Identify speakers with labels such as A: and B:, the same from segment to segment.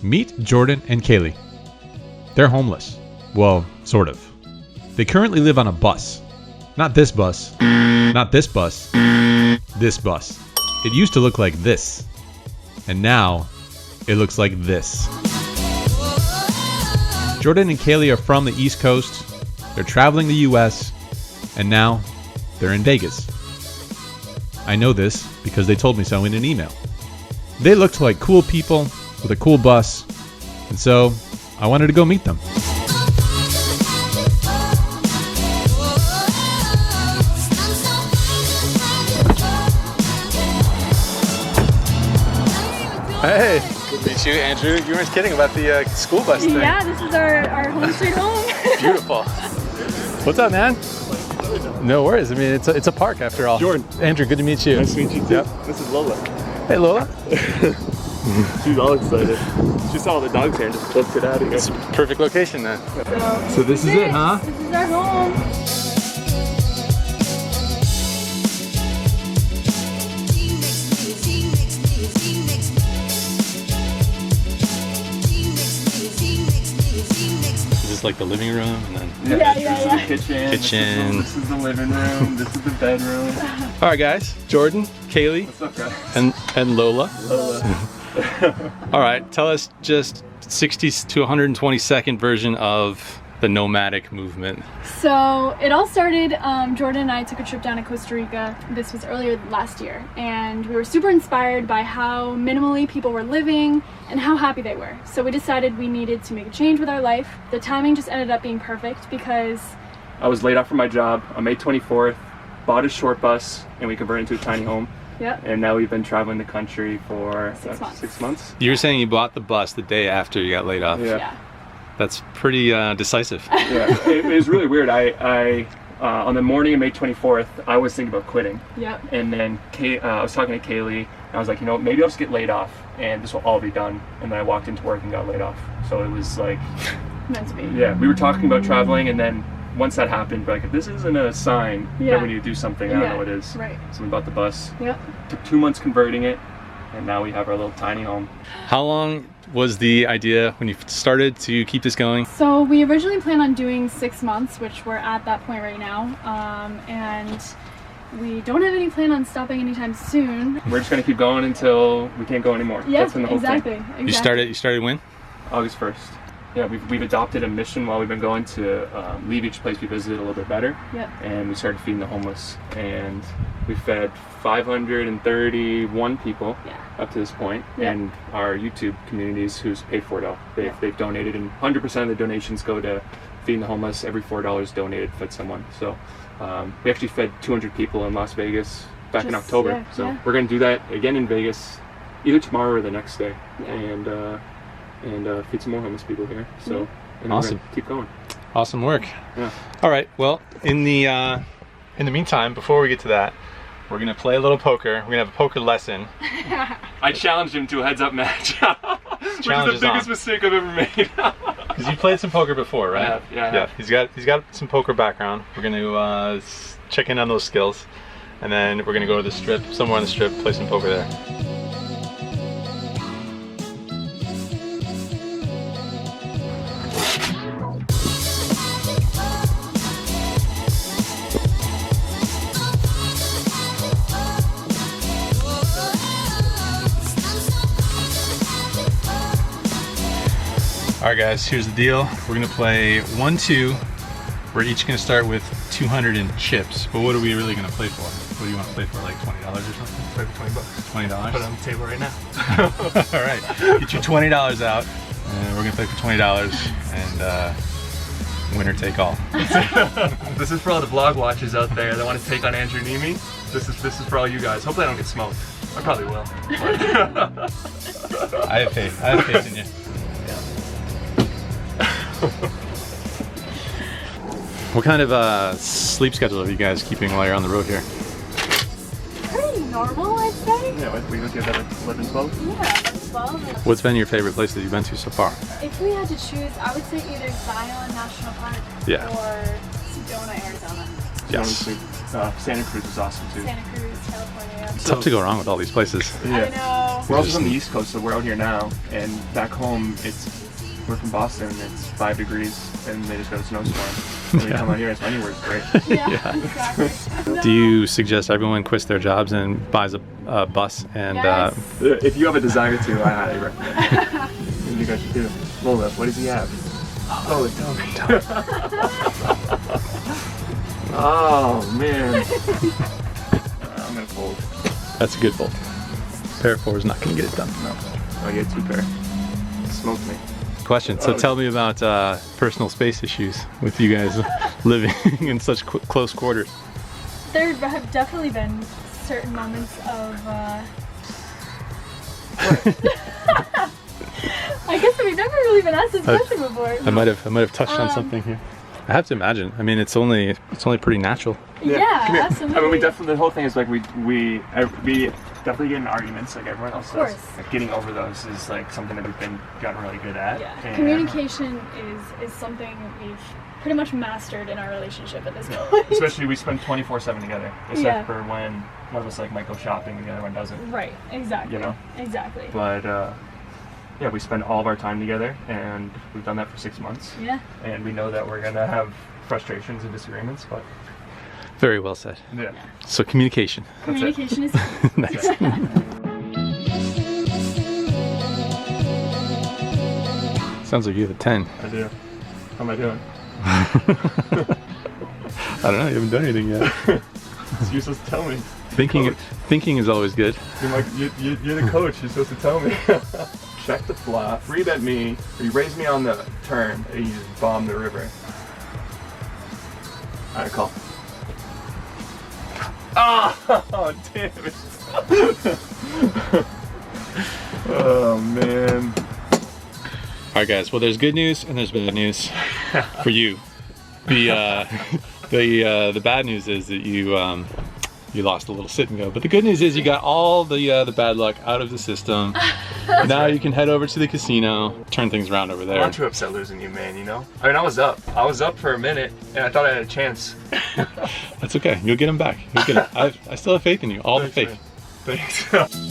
A: Meet Jordan and Kaylee. They're homeless. Well, sort of. They currently live on a bus. Not this bus. Not this bus. This bus. It used to look like this. And now, it looks like this. Jordan and Kaylee are from the East Coast. They're traveling the US. And now, they're in Vegas. I know this because they told me so in an email. They looked like cool people with a cool bus. And so, I wanted to go meet them.
B: Hey, good to meet you, Andrew. You weren't kidding about the school bus thing.
C: Yeah, this is our home sweet home.
B: Beautiful. What's up, man? No worries. I mean, it's a park after all.
D: Jordan.
B: Andrew, good to meet you.
D: Nice to meet you too.
B: Yep.
D: This is Lola.
B: Hey, Lola.
D: She's all excited. She saw the dogs here and just booked it out of here.
B: It's a perfect location then.
C: So
B: this is it, huh?
C: This is our home.
B: Is this like the living room and then
C: Yeah.
D: This is the kitchen. This is the living room. This is the bedroom.
B: All right, guys. Jordan, Kaylee,
D: What's up, guys?
B: and Lola.
D: Lola.
B: All right, tell us just 60 to 120 second version of the Nomadic Movement.
C: So it all started, Jordan and I took a trip down to Costa Rica. This was earlier last year. And we were super inspired by how minimally people were living and how happy they were. So we decided we needed to make a change with our life. The timing just ended up being perfect because
D: I was laid off from my job on May 24th, bought a short bus, and we converted into a tiny home.
C: Yep.
D: And now we've been traveling the country for
C: 6 months.
D: 6 months.
B: You were saying you bought the bus the day after you got laid off.
D: Yeah.
B: That's pretty decisive.
D: Yeah, it was really weird. I on the morning of May 24th, I was thinking about quitting.
C: Yep.
D: And then I was talking to Kaylee, and I was like, you know, maybe I'll just get laid off, and this will all be done. And then I walked into work and got laid off. So it was like,
C: Meant to be.
D: yeah, we were talking about traveling, and then once that happened, we're like, if this isn't a sign
C: Yeah.
D: that we need to do something, I don't know what is.
C: Right.
D: So we bought the bus.
C: Yep.
D: Took 2 months converting it, and now we have our little tiny home.
B: How long was the idea when you started to keep this going?
C: So we originally planned on doing 6 months, which we're at that point right now. And we don't have any plan on stopping anytime soon.
D: We're just gonna keep going until we can't go anymore.
C: Yeah,
D: That's been the whole
C: exactly.
D: thing.
B: You started when?
D: August 1st. Yeah, we've adopted a mission while we've been going to leave each place we visited a little bit better.
C: Yep.
D: And we started feeding the homeless, and we fed 531 people up to this point.
C: Yep.
D: And our YouTube communities who's paid for it all. They've donated, and 100% of the donations go to feeding the homeless. Every $4 donated fed someone. So we actually fed 200 people in Las Vegas back in October.
C: Yeah,
D: so
C: yeah.
D: we're going to do that again in Vegas, either tomorrow or the next day. And feed some more homeless people here. So and
B: Awesome.
D: we're gonna keep going.
B: Awesome work.
D: Yeah.
B: All right. Well, in the meantime, before we get to that, we're gonna play a little poker. We're gonna have a poker lesson.
D: I challenged him to a heads-up match, which is
B: Challenge
D: the
B: is
D: biggest
B: on.
D: mistake I've ever made.
B: Because you played some poker before, right?
D: I have, yeah, I have.
B: He's got some poker background. We're gonna check in on those skills, and then we're gonna go to the strip, somewhere on the strip, play some poker there. All right, guys, here's the deal. We're gonna play 1-2. We're each gonna start with 200 in chips. But what are we really gonna play for? What do you want to play for, like $20 or something?
D: Play for 20 bucks.
B: $20?
D: Put it on the table right now.
B: All right, get your $20 out, and we're gonna play for $20, and winner take all.
D: This is for all the vlog watchers out there that want to take on Andrew Nemi. This is for all you guys. Hopefully I don't get smoked. I probably will.
B: I have faith. I have faith in you. What kind of sleep schedule are you guys keeping while you're on the road here?
C: Pretty normal, I'd say.
D: Yeah, we look at that at 11, 12.
C: Yeah, 12.
B: What's been your favorite place that you've been to so far?
C: If we had to choose, I would say either Zion National Park
B: Yeah.
C: or Sedona, Arizona.
B: Yes.
D: Santa Cruz is awesome too.
C: Santa Cruz, California.
B: It's tough to go wrong with all these places.
C: I know.
D: We're also from the East Coast, so we're out here now, and back home we're from Boston. It's 5 degrees, and they just got a snowstorm. When we come out here, it's anywhere is great.
C: Yeah, exactly.
B: Do you suggest everyone quits their jobs and buys a bus and
C: Yes.
D: If you have a desire to, I highly recommend it. You guys should do. Lola, what does he have? Oh, Tommy. Oh man. I'm gonna fold.
B: that's a good fold. Pair of 4 is not going to get it done.
D: No. I get 2 pair. Smoked me.
B: Question. So tell me about personal space issues with you guys living in such close quarters.
C: There have definitely been certain moments of. I guess we've never really been asked this question before.
B: I might have touched on something here. I have to imagine. I mean, it's only pretty natural.
C: Yeah,
D: Come here.
C: absolutely.
D: I mean, we definitely, the whole thing is like we definitely get in arguments like everyone else does.
C: Of course.
D: Like, getting over those is like something that we've gotten really good at.
C: Yeah,
D: And
C: communication is something we've pretty much mastered in our relationship at this point.
D: especially we spend 24/7 together, except
C: Yeah.
D: for when one of us like might go shopping and the other one doesn't.
C: Right, exactly.
D: You know?
C: Exactly.
D: But yeah, we spend all of our time together, and we've done that for 6 months.
C: Yeah.
D: And we know that we're gonna have frustrations and disagreements, but
B: Very well said.
D: yeah.
B: So communication.
C: Communication is
B: Nice. Sounds like you have a 10.
D: I do. How am I doing?
B: I don't know. You haven't done anything yet.
D: You're supposed to tell me.
B: Thinking is always good.
D: You're the coach. You're supposed to tell me. Check the flop. 3-bet me. Or you raise me on the turn, and you just bomb the river. All right, call. Oh, damn it. Oh, man.
B: All right, guys. Well, there's good news and there's bad news for you. The bad news is that you lost a little sit and go, but the good news is you got all the bad luck out of the system. Now you can head over to the casino, turn things around over there.
D: I'm not too upset losing you, man, you know? I mean, I was up for a minute, and I thought I had a chance.
B: That's okay. You'll get him back. You'll get it. I still have faith in you. All the faith.
D: Man. Thanks.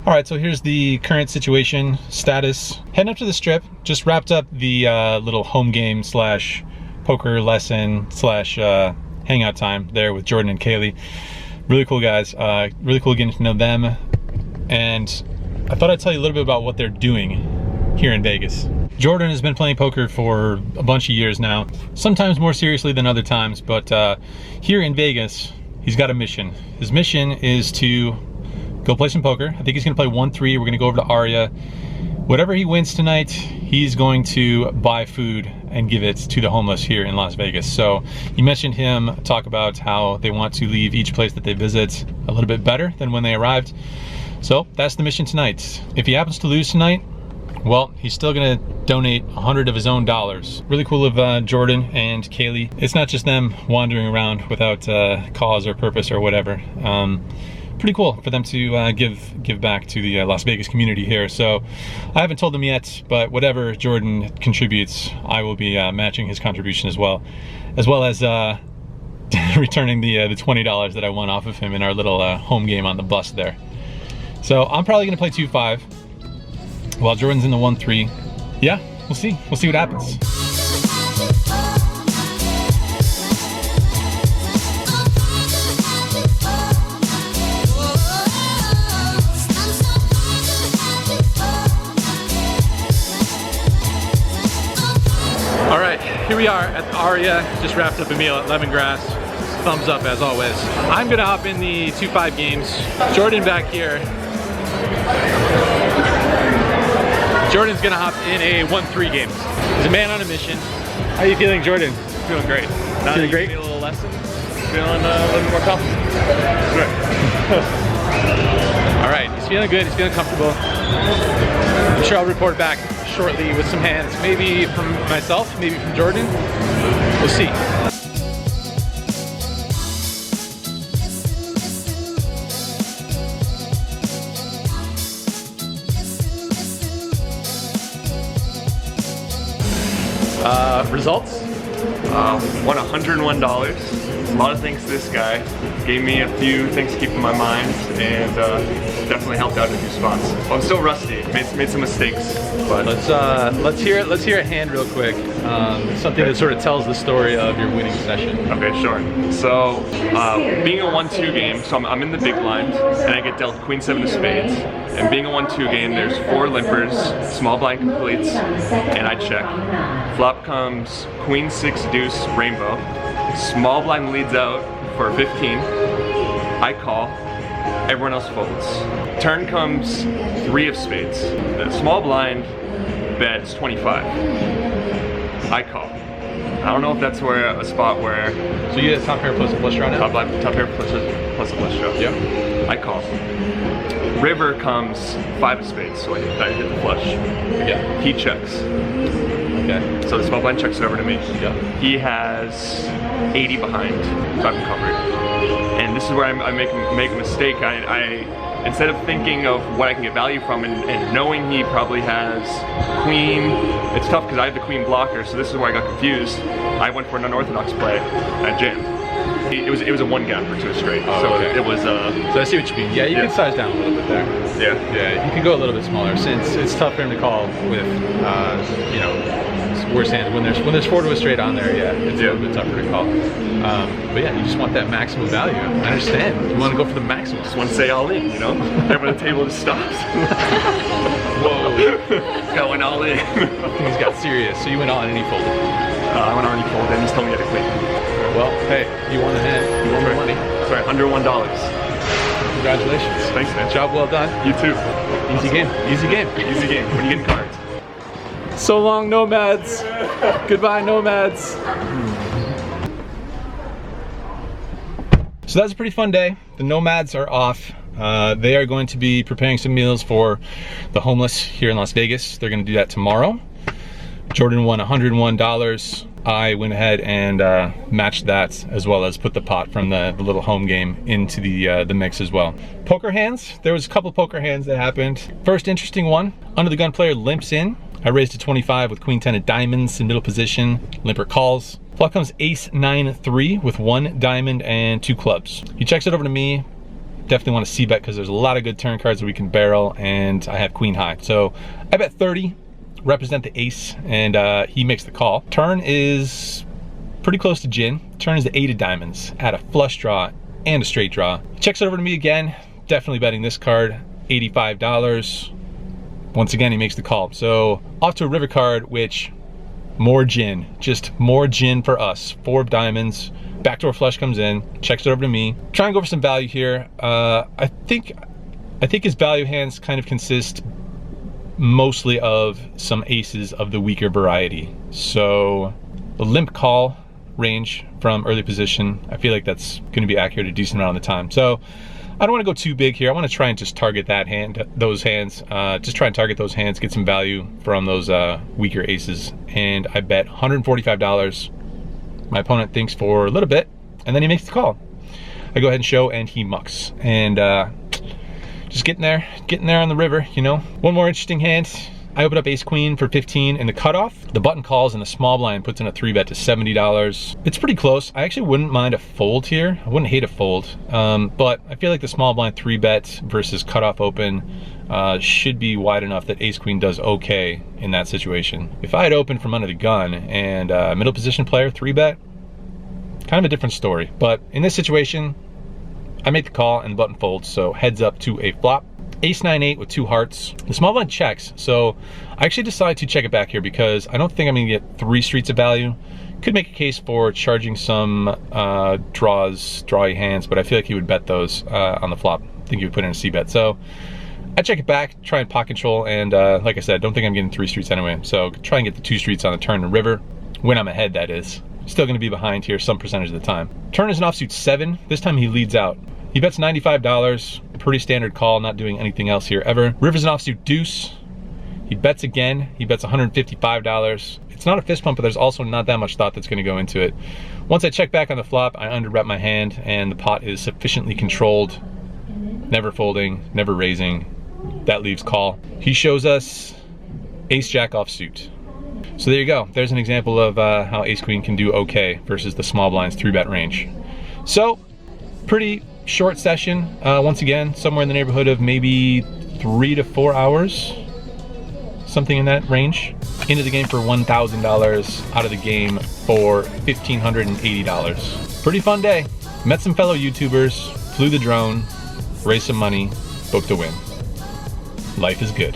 A: All right, so here's the current situation, status. Heading up to the strip, just wrapped up the little home game slash poker lesson slash hangout time there with Jordan and Kaylee. Really cool guys, really cool getting to know them. And I thought I'd tell you a little bit about what they're doing here in Vegas. Jordan has been playing poker for a bunch of years now, sometimes more seriously than other times, but here in Vegas, he's got a mission. His mission is to go play some poker. I think he's gonna play 1-3. We're gonna go over to Aria. Whatever he wins tonight, he's going to buy food and give it to the homeless here in Las Vegas. So you mentioned him talk about how they want to leave each place that they visit a little bit better than when they arrived. So that's the mission tonight. If he happens to lose tonight, well, he's still gonna donate 100 of his own dollars. Really cool of Jordan and Kaylee. It's not just them wandering around without cause or purpose or whatever. Pretty cool for them to give back to the Las Vegas community here. So I haven't told them yet, but whatever Jordan contributes, I will be matching his contribution as well as returning the $20 that I won off of him in our little home game on the bus there. So I'm probably gonna play 2-5 while Jordan's in the 1-3. Yeah, we'll see what happens. All right, here we are at the Aria. Just wrapped up a meal at Lemongrass. Thumbs up as always. I'm gonna hop in the 2-5 games. Jordan back here.
B: Jordan's gonna hop in a 1-3 game. He's a man on a mission. How are you feeling, Jordan?
E: Feeling great. Now
B: Feeling great?
E: A little lesson. Feeling a little more confident. Good.
B: All right, he's feeling good, he's feeling comfortable. I'm sure I'll report back shortly with some hands, maybe from myself, maybe from Jordan. We'll see. Results?
E: Won $101. A lot of thanks to this guy. Gave me a few things to keep in my mind, and definitely helped out in a few spots. Well, I'm still rusty. Made some mistakes, but
B: Let's hear a hand real quick. Something that sort of tells the story of your winning session.
E: okay, sure. So, being a 1-2 game, so I'm in the big blind, and I get dealt Queen 7 of spades. And being a 1-2 game, there's 4 limpers, small blind completes, and I check. Flop comes Queen 6 deuce rainbow. Small blind leads out for 15. I call. Everyone else folds. Turn comes 3 of spades. The small blind bets 25. I call. I don't know if that's where a spot where
B: So you get a top pair plus a flush draw now?
E: top pair plus a flush draw.
B: Yep.
E: I call. River comes 5 of spades, so I hit the flush.
B: Yeah.
E: He checks.
B: Okay.
E: So the small blind checks it over to me.
B: Yeah.
E: He has 80 behind, so I'm covered. And this is where I make a mistake. I instead of thinking of what I can get value from and knowing he probably has queen, it's tough because I have the queen blocker, so this is where I got confused. I went for an unorthodox play at jam. It was a 1 gapper to a straight, so
B: okay.
E: it was
B: So I see what you mean. Yeah, you can size down a little bit there.
E: yeah.
B: Yeah, you can go a little bit smaller since it's tough for him to call with, you know, worse hands. When there's 4 to a straight on there, yeah, it's a little bit tougher to call. But yeah, you just want that maximum value. I understand. You want to go for the maximum.
E: Just want to say all in, you know? Everyone at the table just stops.
B: Whoa.
E: Going all in.
B: Things got serious. So you went on and he folded.
E: I went on, he folded, and he told me I had a queen.
B: Well, hey, you won the hand. You won the money.
E: Sorry, $101.
B: Congratulations.
E: Thanks, man.
B: Job well done.
E: You too.
B: Easy game. Easy game.
E: Easy game. When you get cards.
B: So long, Nomads. Goodbye, Nomads. So that's a pretty fun day. The Nomads are off. They are going to be preparing some meals for the homeless here in Las Vegas. They're going to do that tomorrow. Jordan won $101. I went ahead and matched that, as well as put the pot from the little home game into the mix as well. Poker hands. There was a couple poker hands that happened. First interesting one. Under the gun player limps in. I raised to 25 with queen 10 of diamonds in middle position. Limper calls. Flop comes ace 9-3 with 1 diamond and 2 clubs. He checks it over to me. Definitely want to c-bet because there's a lot of good turn cards that we can barrel, and I have queen high. So I bet 30, represent the ace, and he makes the call. Turn is pretty close to gin. Turn is the 8 of diamonds at a flush draw and a straight draw. He checks it over to me again. Definitely betting this card, $85. Once again, he makes the call. So off to a river card, which more gin, just more gin for us. 4 of diamonds, backdoor flush comes in, checks it over to me. Try and go for some value here. I think his value hands kind of consist mostly of some aces of the weaker variety. So the limp call range from early position, I feel like that's gonna be accurate a decent amount of the time. So I don't want to go too big here. I want to try and just target that hand, those hands. Just try and target those hands, get some value from those weaker aces. And I bet $145. My opponent thinks for a little bit, and then he makes the call. I go ahead and show, and he mucks. And just getting there on the river, you know. One more interesting hand. I open up ace queen for 15 in the cutoff. The button calls and the small blind puts in a 3-bet to $70. It's pretty close. I actually wouldn't mind a fold here. I wouldn't hate a fold, but I feel like the small blind 3-bet versus cutoff open should be wide enough that ace queen does okay in that situation. If I had opened from under the gun and middle position player 3-bet, kind of a different story. But in this situation, I make the call and the button folds, so heads up to a flop. Ace 9-8 with 2 hearts. The small blind checks, so I actually decided to check it back here because I don't think I'm gonna get 3 streets of value. Could make a case for charging some drawy hands, but I feel like he would bet those on the flop. I think he would put in a c-bet. So I check it back, try and pot control, and like I said, don't think I'm getting 3 streets anyway, so try and get the 2 streets on the turn and river, when I'm ahead, that is. Still gonna be behind here some percentage of the time. Turn is an offsuit 7, this time he leads out. He bets $95, pretty standard call, not doing anything else here ever. River's an offsuit deuce. He bets again, he bets $155. It's not a fist pump, but there's also not that much thought that's gonna go into it. Once I check back on the flop, I under-rep my hand, and the pot is sufficiently controlled. Never folding, never raising. That leaves call. He shows us ace-jack offsuit. So there you go. There's an example of how ace-queen can do okay versus the small blind's 3-bet range. So, pretty short session. Once again, somewhere in the neighborhood of maybe 3 to 4 hours. Something in that range. Into the game for $1,000, out of the game for $1,580. Pretty fun day. Met some fellow YouTubers, flew the drone, raised some money, booked a win. Life is good.